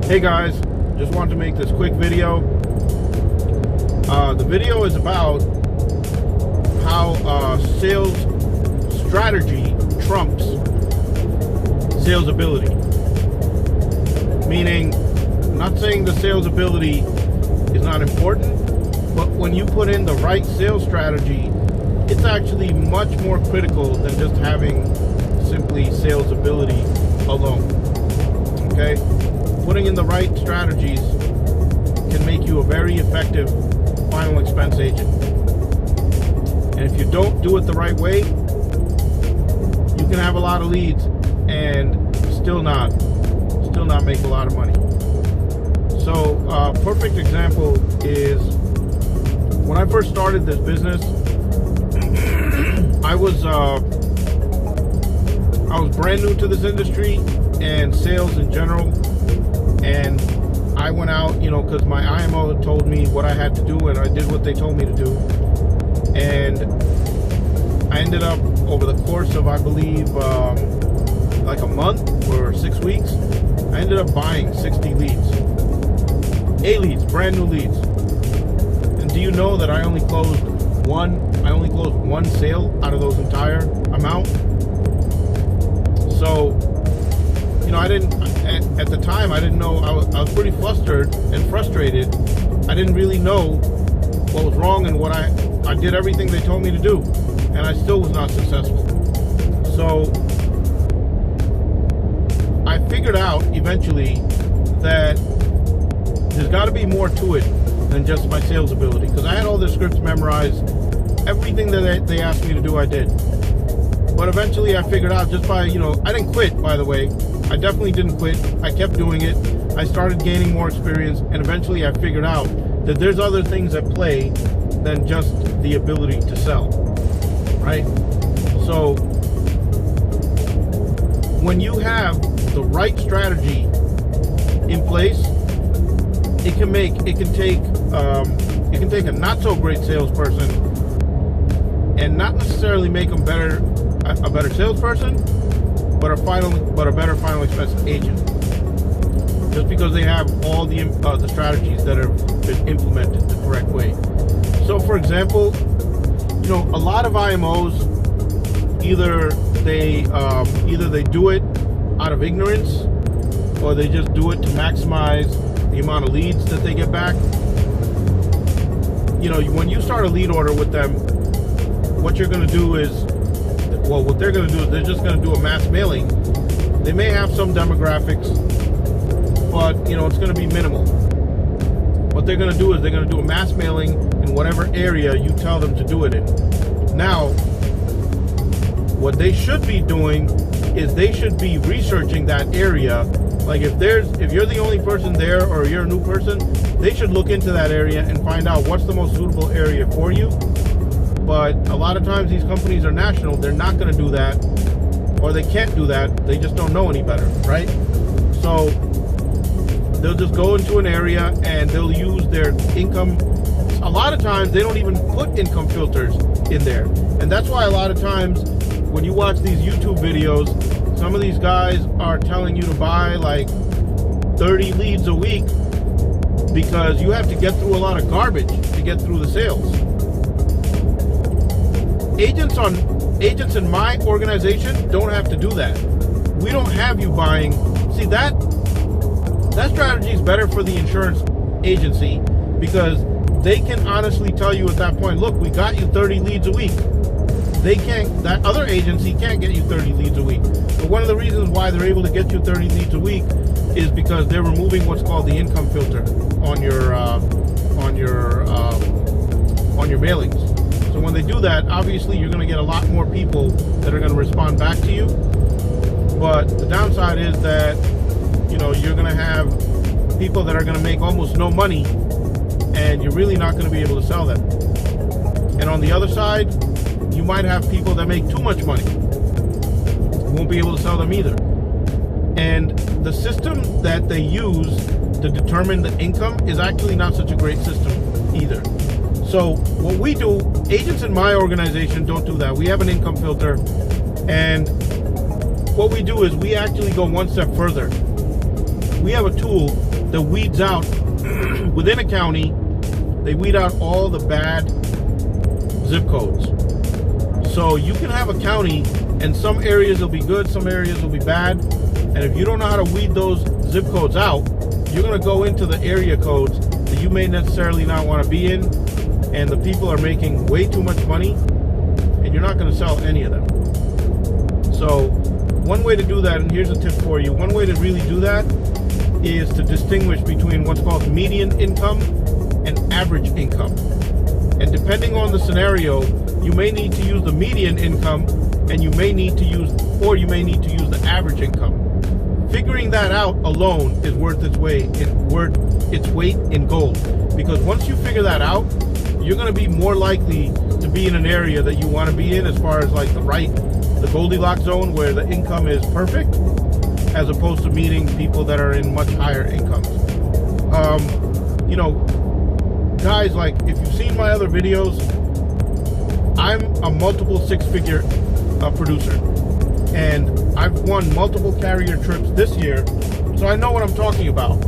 Hey guys, just wanted to make this quick video. The video is about how sales strategy trumps sales ability. Meaning, I'm not saying the sales ability is not important, but when you put in the right sales strategy, it's actually much more critical than just having simply sales ability alone. Okay? Putting in the right strategies can make you a very effective final expense agent. And if you don't do it the right way, you can have a lot of leads and still not make a lot of money. So perfect example is when I first started this business, I was brand new to this industry and sales in general. And I went out, because my IMO told me what I had to do, and I did what they told me to do. And I ended up, over the course of, I believe, like a month or 6 weeks, I ended up buying 60 leads. Leads, brand new leads. And do you know that I only closed one sale out of those entire amount? So, at the time, I didn't know. I was pretty flustered and frustrated. I didn't really know what was wrong, and I did everything they told me to do, and I still was not successful. So I figured out eventually that there's got to be more to it than just my sales ability, because I had all the scripts memorized. Everything that they asked me to do, I did. But eventually I figured out just by, I didn't quit, by the way. I definitely didn't quit. I kept doing it. I started gaining more experience, and eventually I figured out that there's other things at play than just the ability to sell, right? So when you have the right strategy in place, it can take a not so great salesperson and not necessarily make them a better salesperson, but a better final expense agent, just because they have all the strategies that have been implemented the correct way. So, for example, a lot of IMOs either they do it out of ignorance, or they just do it to maximize the amount of leads that they get back. When you start a lead order with them, what you're going to do is, what they're going to do is they're just going to do a mass mailing. They may have some demographics, but it's going to be minimal. What they're going to do is they're going to do a mass mailing in whatever area you tell them to do it in. Now, what they should be doing is they should be researching that area. Like if you're the only person there, or you're a new person, they should look into that area and find out what's the most suitable area for you. But a lot of times these companies are national. They're not going to do that, or they can't do that. They just don't know any better, right? So they'll just go into an area and they'll use their income. A lot of times they don't even put income filters in there. And that's why a lot of times when you watch these YouTube videos, some of these guys are telling you to buy like 30 leads a week, because you have to get through a lot of garbage to get through the sales. Agents in my organization don't have to do that. We don't have you buying. See, that strategy is better for the insurance agency, because they can honestly tell you at that point, look, we got you 30 leads a week. That other agency can't get you 30 leads a week. But one of the reasons why they're able to get you 30 leads a week is because they're removing what's called the income filter on your mailings. So when they do that, obviously you're going to get a lot more people that are going to respond back to you. But the downside is that, you're going to have people that are going to make almost no money, and you're really not going to be able to sell them. And on the other side, you might have people that make too much money. You won't be able to sell them either. And the system that they use to determine the income is actually not such a great system either. So what we do, agents in my organization don't do that. We have an income filter, and what we do is we actually go one step further. we have a tool that weeds out within a county. They weed out all the bad zip codes. So you can have a county and some areas will be good, some areas will be bad. And if you don't know how to weed those zip codes out, you're going to go into the area codes that you may necessarily not want to be in, and the people are making way too much money, and you're not going to sell any of them. So one way to do that, and here's a tip for you, one way to really do that is to distinguish between what's called median income and average income. And depending on the scenario, you may need to use the median income, and you may need to use the average income. Figuring that out alone is worth its weight in gold, because once you figure that out, you're going to be more likely to be in an area that you want to be in, as far as like the Goldilocks zone, where the income is perfect, as opposed to meeting people that are in much higher incomes. You know, guys, like, if you've seen my other videos, I'm a multiple six-figure producer, and I've won multiple carrier trips this year, so I know what I'm talking about.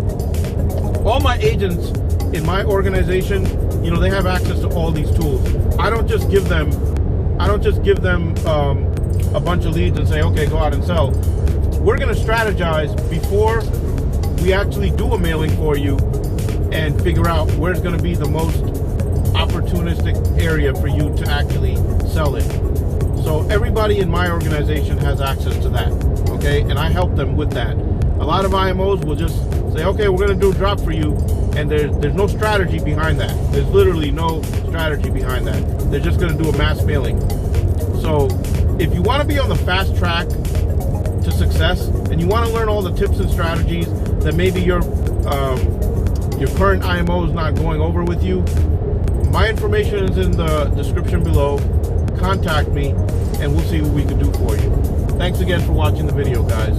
All my agents in my organization, you know, they have access to all these tools. I don't just give them a bunch of leads and say, okay, go out and sell. We're going to strategize before we actually do a mailing for you and figure out where's going to be the most opportunistic area for you to actually sell it. So everybody in my organization has access to that, okay? And I help them with that. A lot of IMOs will just say, okay, we're going to do a drop for you, and there's no strategy behind that. There's literally no strategy behind that. They're just going to do a mass mailing. So if you want to be on the fast track to success, and you want to learn all the tips and strategies that maybe your current IMO is not going over with you, my information is in the description below. Contact me, and we'll see what we can do for you. Thanks again for watching the video, guys.